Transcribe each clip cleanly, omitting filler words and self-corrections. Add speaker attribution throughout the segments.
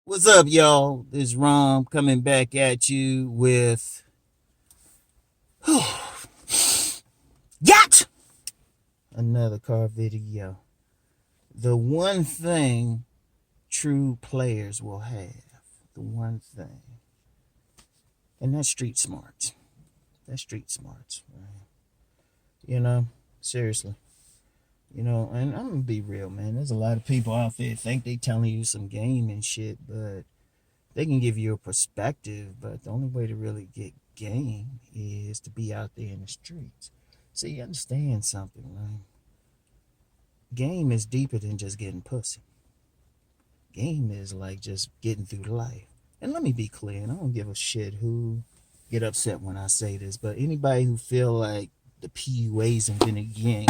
Speaker 1: What's up, y'all? This is Rom coming back at you with yet another car video. The one thing true players will have, the one thing, and that's street smarts. That's street smarts, right? Seriously. And I'm gonna be real, man. There's a lot of people out there think they telling you some game and shit, but they can give you a perspective, but the only way to really get game is to be out there in the streets. So you understand something, right? Game is deeper than just getting pussy. Game is like just getting through life. And let me be clear, and I don't give a shit who get upset when I say this, but anybody who feel like the PUAs invented game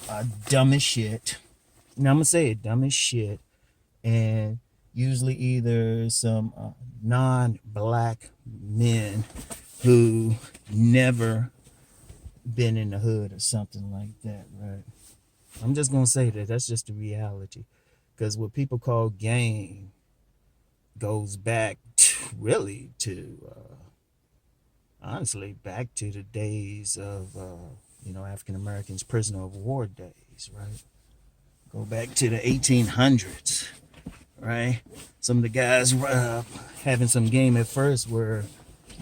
Speaker 1: are dumb as shit. Now I'm gonna say it, dumb as shit, and usually either some non-black men who never been in the hood or something like that, right? I'm just gonna say that that's just the reality, because what people call gang goes back really to honestly back to the days of African Americans prisoner of war days, right? Go back to the 1800s, right? Some of the guys having some game at first were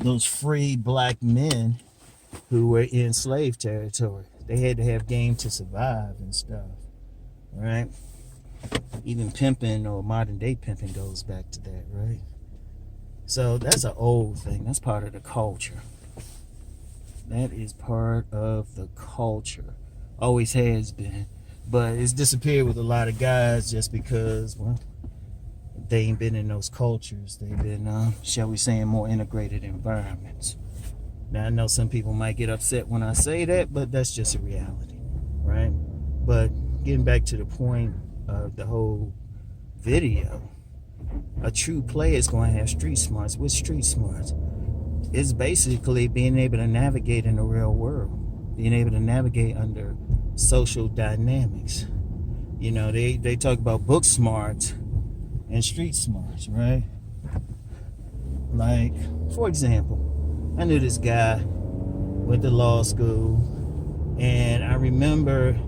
Speaker 1: those free black men who were in slave territory. They had to have game to survive and stuff, right? Even pimping or modern day pimping goes back to that, right? So that's an old thing. That's part of the culture. That is part of the culture. Always has been. But it's disappeared with a lot of guys just because, well, they ain't been in those cultures. They've been, shall we say, in more integrated environments. Now, I know some people might get upset when I say that, but that's just a reality, right? But getting back to the point of the whole video, a true player is going to have street smarts. What's street smarts? It's basically being able to navigate in the real world, being able to navigate under social dynamics. They talk about book smarts and street smarts, right? Like, for example, I knew this guy went to law school, and I remember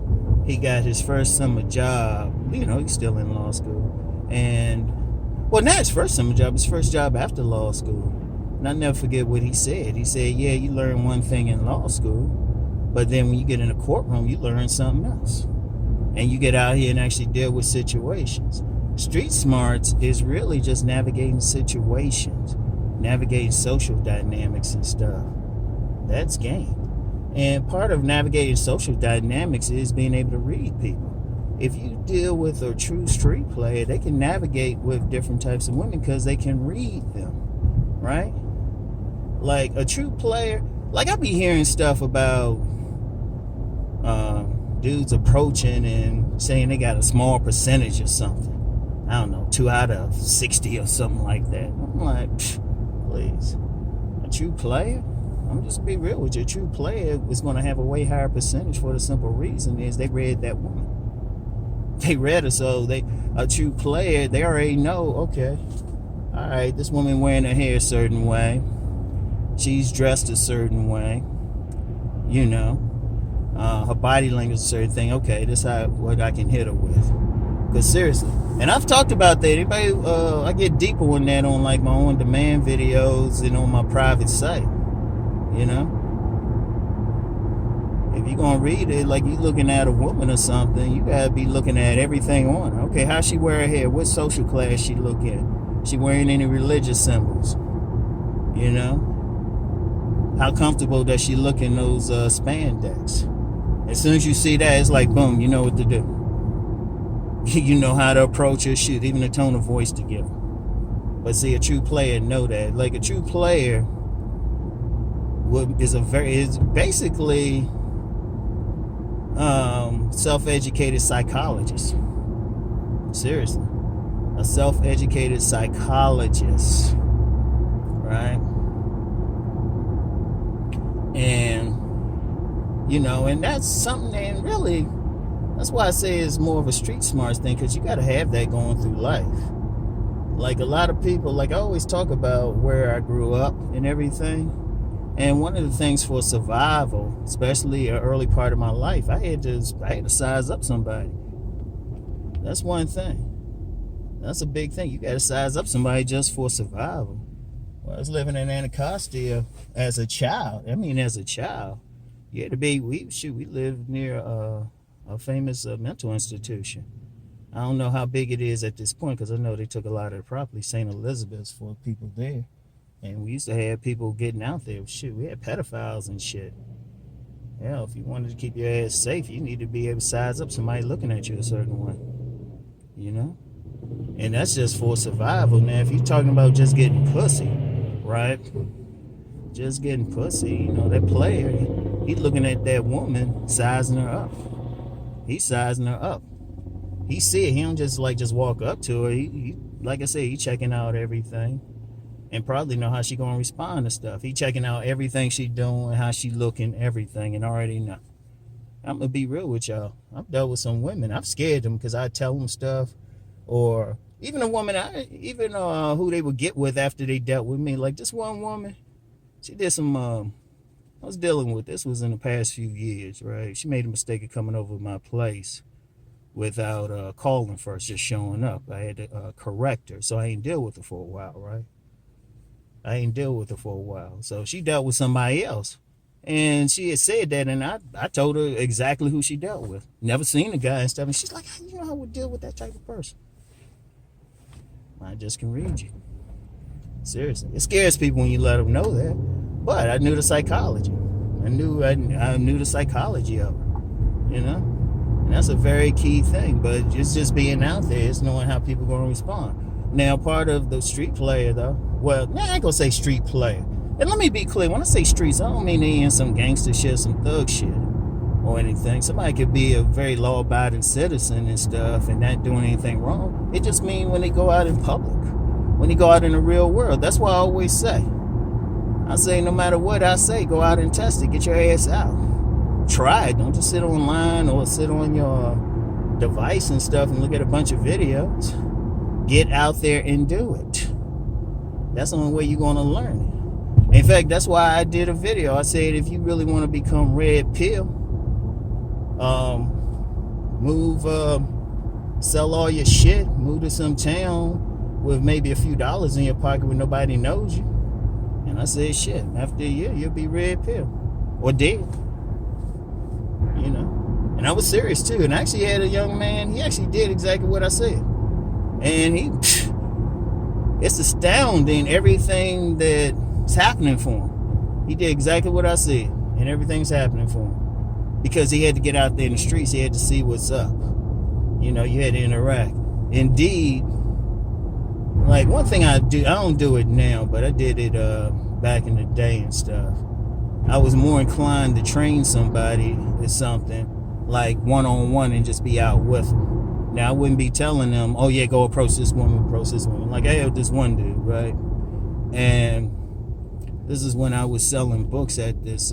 Speaker 1: he got his first summer job. He's still in law school, and well, not his first summer job, his first job after law school. And I'll never forget what he said. He said, yeah, you learn one thing in law school, but then when you get in a courtroom, you learn something else. And you get out here and actually deal with situations. Street smarts is really just navigating situations, navigating social dynamics and stuff. That's game. And part of navigating social dynamics is being able to read people. If you deal with a true street player, they can navigate with different types of women because they can read them, right? Like a true player, like I be hearing stuff about dudes approaching and saying they got a small percentage or something. I don't know, 2 out of 60 or something like that. I'm like, please, a true player? I'm just be real with you. A true player is going to have a way higher percentage for the simple reason is they read that woman. They read her, so a true player, they already know, okay, all right, this woman wearing her hair a certain way. She's dressed a certain way. Her body language is a certain thing. Okay, this is what I can hit her with. Because seriously, and I've talked about that. Anybody, I get deeper on that on like my on-demand videos and on my private site. If you're gonna read it like you looking at a woman or something, you gotta be looking at everything on her. Okay, how she wear her hair? What social class she look at? She wearing any religious symbols? How comfortable does she look in those spandex? As soon as you see that, it's like boom, you know what to do. You know how to approach her, shit, even the tone of voice to give her. But see, a true player know that. Like a true player is basically self-educated psychologist. Seriously, a self-educated psychologist, right? And and that's something that really, that's why I say it's more of a street smarts thing, because you got to have that going through life. Like a lot of people, like I always talk about where I grew up and everything. And one of the things for survival, especially an early part of my life, I had to size up somebody. That's one thing. That's a big thing. You got to size up somebody just for survival. Well, I was living in Anacostia as a child. As a child, you had to be. We lived near a famous mental institution. I don't know how big it is at this point because I know they took a lot of the property, St. Elizabeth's, for people there. And we used to have people getting out there. We had pedophiles and shit. Yeah, if you wanted to keep your ass safe, you need to be able to size up somebody looking at you a certain way. You know? And that's just for survival. Now, if you're talking about just getting pussy, right? Just getting pussy, that player, he's looking at that woman, sizing her up. He's sizing her up. He see it. He don't just walk up to her. He like I said, he checking out everything. And probably know how she gonna respond to stuff. He checking out everything she doing, how she looking, everything, and already know. I'm gonna be real with y'all. I've dealt with some women. I've scared them because I tell them stuff, or even a woman, who they would get with after they dealt with me. Like this one woman, she did some. I was dealing with this was in the past few years, right? She made a mistake of coming over to my place without calling first, just showing up. I had to correct her, so I ain't deal with her for a while, right? So she dealt with somebody else. And she had said that, and I told her exactly who she dealt with. Never seen the guy and stuff. And she's like, how you know I would deal with that type of person? I just can read you. Seriously. It scares people when you let them know that. But I knew the psychology. I knew the psychology of her. And that's a very key thing. But it's just being out there. It's knowing how people are going to respond. Now, part of the street player, though, I ain't going to say street player. And let me be clear. When I say streets, I don't mean they in some gangster shit, some thug shit or anything. Somebody could be a very law-abiding citizen and stuff and not doing anything wrong. It just means when they go out in public, when they go out in the real world. That's why I always say. I say no matter what I say, go out and test it. Get your ass out. Try it. Don't just sit online or sit on your device and stuff and look at a bunch of videos. Get out there and do it. That's the only way you're going to learn it. In fact, that's why I did a video. I said if you really want to become red pill, sell all your shit, move to some town with maybe a few dollars in your pocket where nobody knows you. And I said, shit, after a year, you'll be red pill or dead. And I was serious too. And I actually had a young man, he actually did exactly what I said. And it's astounding everything that's happening for him. He did exactly what I said, and everything's happening for him. Because he had to get out there in the streets, he had to see what's up. You had to interact. Indeed, like one thing I don't do it now, but I did it back in the day and stuff. I was more inclined to train somebody or something, like one-on-one, and just be out with them. Now, I wouldn't be telling them, oh, yeah, go approach this woman. Like, I had this one dude, right? And this is when I was selling books at this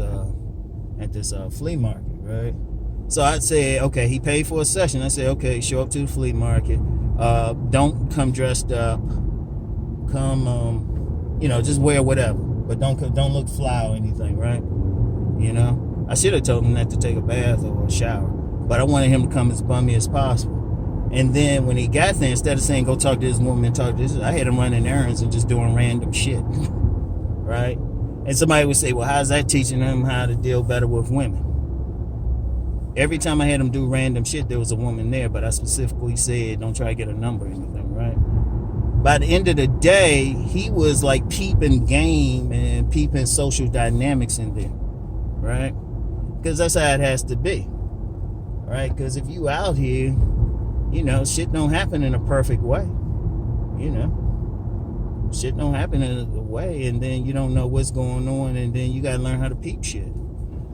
Speaker 1: flea market, right? So I'd say, okay, he paid for a session. I said, okay, show up to the flea market. Don't come dressed up. Come, just wear whatever. But don't look fly or anything, right? I should have told him not to take a bath or a shower. But I wanted him to come as bummy as possible. And then when he got there, instead of saying, go talk to this woman and talk to this, I had him running errands and just doing random shit. Right? And somebody would say, well, how's that teaching him how to deal better with women? Every time I had him do random shit, there was a woman there, but I specifically said, don't try to get a number or anything, right? By the end of the day, he was like peeping game and peeping social dynamics in there, right? Because that's how it has to be, right? Because if you out here, shit don't happen in a perfect way. Shit don't happen in a way, and then you don't know what's going on, and then you gotta learn how to peep shit.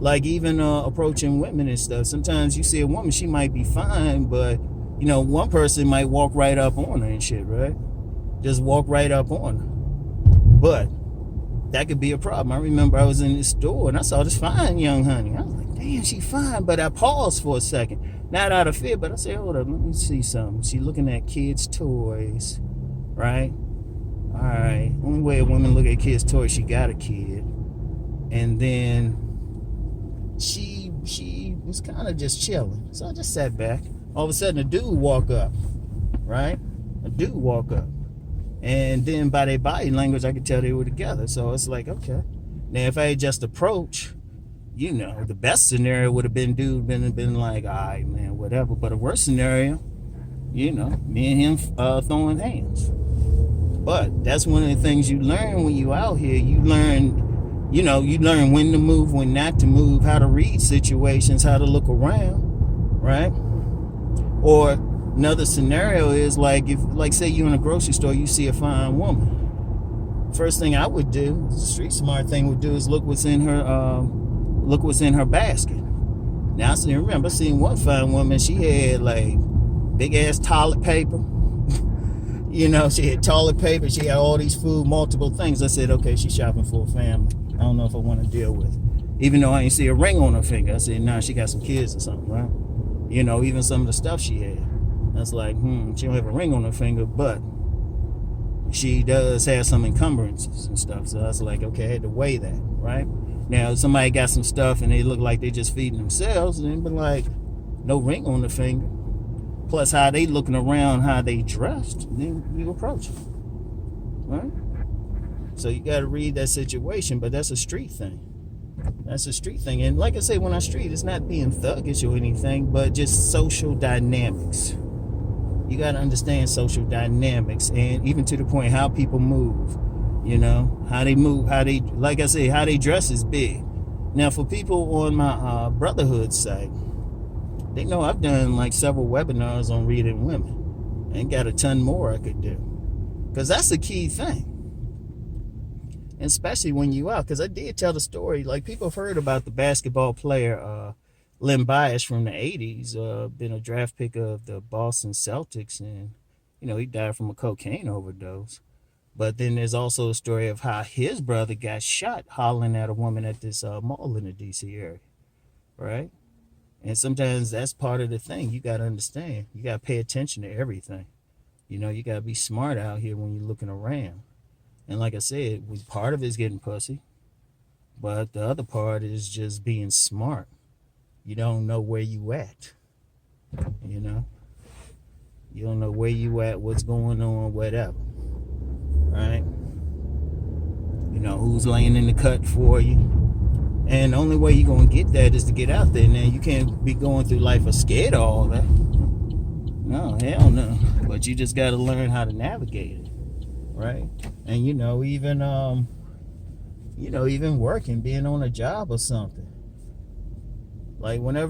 Speaker 1: Like even approaching women and stuff. Sometimes you see a woman, she might be fine, but one person might walk right up on her and shit, right? Just walk right up on her. But that could be a problem. I remember I was in this store and I saw this fine young honey. I was like, damn, she fine. But I paused for a second. Not out of fear, but I said, hold up, let me see something. She looking at kids' toys, right? All right. Only way a woman look at kids' toys, she got a kid, and then she was kind of just chilling. So I just sat back. All of a sudden, a dude walk up, right? A dude walk up, and then by their body language, I could tell they were together. So it's like, okay. Now, if I had just approached, the best scenario would have been dude been like, all right, man, whatever. But a worst scenario, me and him throwing hands. But that's one of the things you learn when you out here. You learn when to move, when not to move, how to read situations, how to look around, right? Or another scenario is like, if, like, say you're in a grocery store, you see a fine woman. First thing I would do, the street smart thing would do, is look what's in her basket. Now, I remember seeing one fine woman. She had like big ass toilet paper. She had toilet paper. She had all these food, multiple things. I said, okay, she's shopping for a family. I don't know if I want to deal with it. Even though I didn't see a ring on her finger, I said, nah, she got some kids or something, right? Even some of the stuff she had. I was like, she don't have a ring on her finger, but she does have some encumbrances and stuff. So I was like, okay, I had to weigh that, right? Now, if somebody got some stuff and they look like they just feeding themselves, and they be like, no ring on the finger, plus how they looking around, how they dressed, then you approach it, right? So you got to read that situation, but that's a street thing. That's a street thing. And like I say, when I street, it's not being thuggish or anything, but just social dynamics. You got to understand social dynamics, and even to the point how people move, how they move, like I say, how they dress is big. Now, for people on my brotherhood site, they know I've done like several webinars on reading women, and got a ton more I could do, because that's the key thing. And especially when you out, because I did tell the story, like people have heard about the basketball player Len Bias from the 80s, been a draft pick of the Boston Celtics, and he died from a cocaine overdose. But then there's also a story of how his brother got shot hollering at a woman at this mall in the DC area, right? And sometimes that's part of the thing. You got to understand. You got to pay attention to everything. You got to be smart out here when you're looking around. And like I said, part of it is getting pussy, but the other part is just being smart. You don't know where you at. You don't know where you at, what's going on, whatever. Right? Who's laying in the cut for you. And the only way you're going to get that is to get out there. Now, you can't be going through life scared of all that. No, hell no. But you just got to learn how to navigate it. Right? And, even working, being on a job or something. Like when I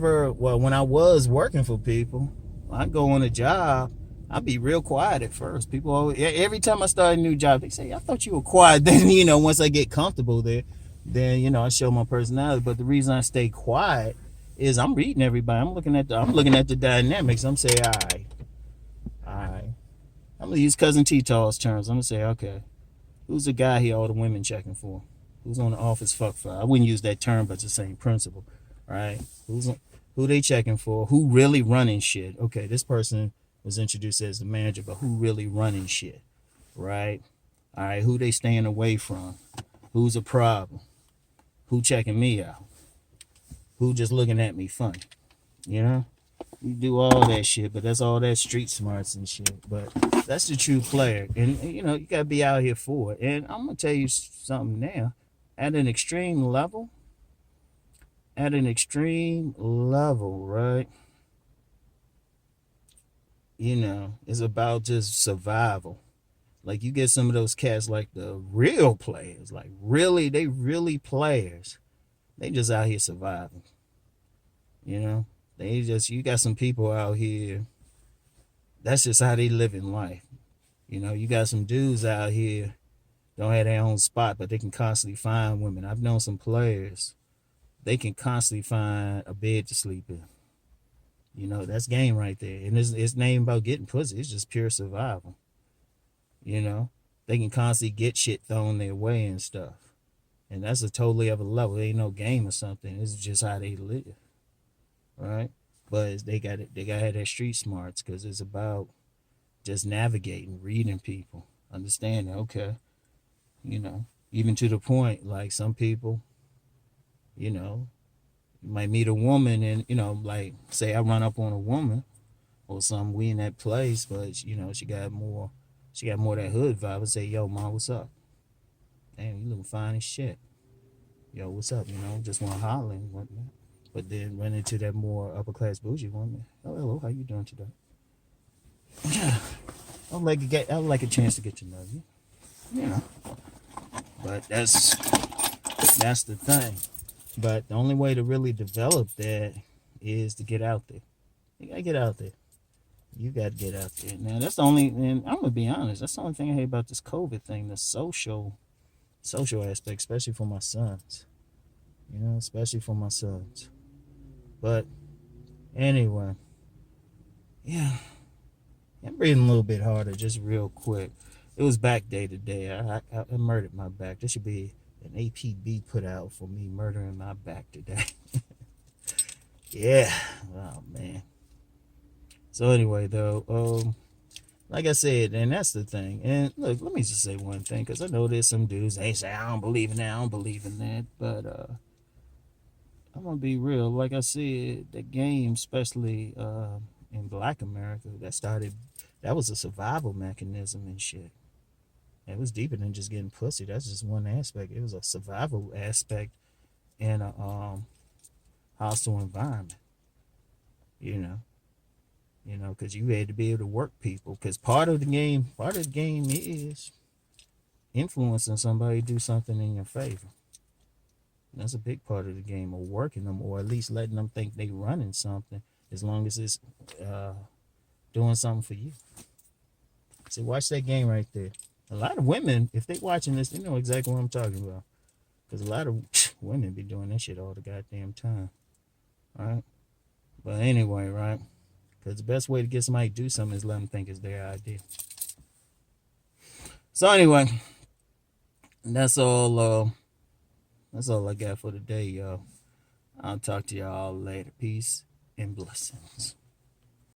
Speaker 1: was working for people, I go on a job, I'd be real quiet at first. People always, every time I start a new job, they say, I thought you were quiet. Then, once I get comfortable there, then, I show my personality. But the reason I stay quiet is I'm reading everybody. I'm looking at the dynamics. I'm saying, all right. I'm gonna use Cousin T-Tall's terms. I'm gonna say, okay, who's the guy here all the women checking for? Who's on the office fuck for? I wouldn't use that term, but it's the same principle. Right? Who they checking for? Who really running shit? Okay, this person was introduced as the manager, but who really running shit? Right? All right, who they staying away from? Who's a problem? Who checking me out? Who just looking at me funny? You do all that shit, but that's all that street smarts and shit. But that's the true player. And you gotta be out here for it. And I'm gonna tell you something now. At an extreme level, right? It's about just survival. Like you get some of those cats, like the real players, like they really players. They just out here surviving. You got some people out here, that's just how they live in life. You got some dudes out here, don't have their own spot, but they can constantly find women. I've known some players, they can constantly find a bed to sleep in. That's game right there. And it's name about getting pussy. It's just pure survival. They can constantly get shit thrown their way and stuff. And that's a totally other level. It ain't no game or something. It's just how they live. Right? But they got to have that street smarts, because it's about just navigating, reading people. understanding. Okay, you know, even to the point like some people, you know, you might meet a woman and like say I run up on a woman or something, we in that place, but she got more of that hood vibe. And say, yo, mom, what's up? Damn, you looking fine as shit. Yo, what's up? Just want to holler and whatnot. But then run into that more upper class bougie woman. Oh, hello, how you doing today? I'd like a chance to get to know you. You know, but that's the thing. But the only way to really develop that is to get out there. You gotta get out there. You gotta get out there. Now that's the only, and I'm gonna be honest. That's the only thing I hate about this COVID thing. The social aspect, especially for my sons. Especially for my sons. But anyway, yeah, I'm breathing a little bit harder, just real quick. It was back day today. I murdered my back. There should be an APB put out for me murdering my back today. Yeah. Oh man. So anyway, though, like I said, and that's the thing. And look, let me just say one thing, because I know there's some dudes they say I don't believe in that, I don't believe in that, but I'm gonna be real. Like I said, the game, especially in Black America, that was a survival mechanism and shit. It was deeper than just getting pussy. That's just one aspect. It was a survival aspect in a hostile environment. You know, because you had to be able to work people. Because part of the game is influencing somebody to do something in your favor. That's a big part of the game, or working them, or at least letting them think they running something, as long as it's uh, doing something for you. See, watch that game right there. A lot of women, if they watching this, they know exactly what I'm talking about. Because a lot of women be doing that shit all the goddamn time. All right? But anyway, right? Because the best way to get somebody to do something is let them think it's their idea. So anyway, that's all. That's all I got for today, y'all. I'll talk to y'all later. Peace and blessings.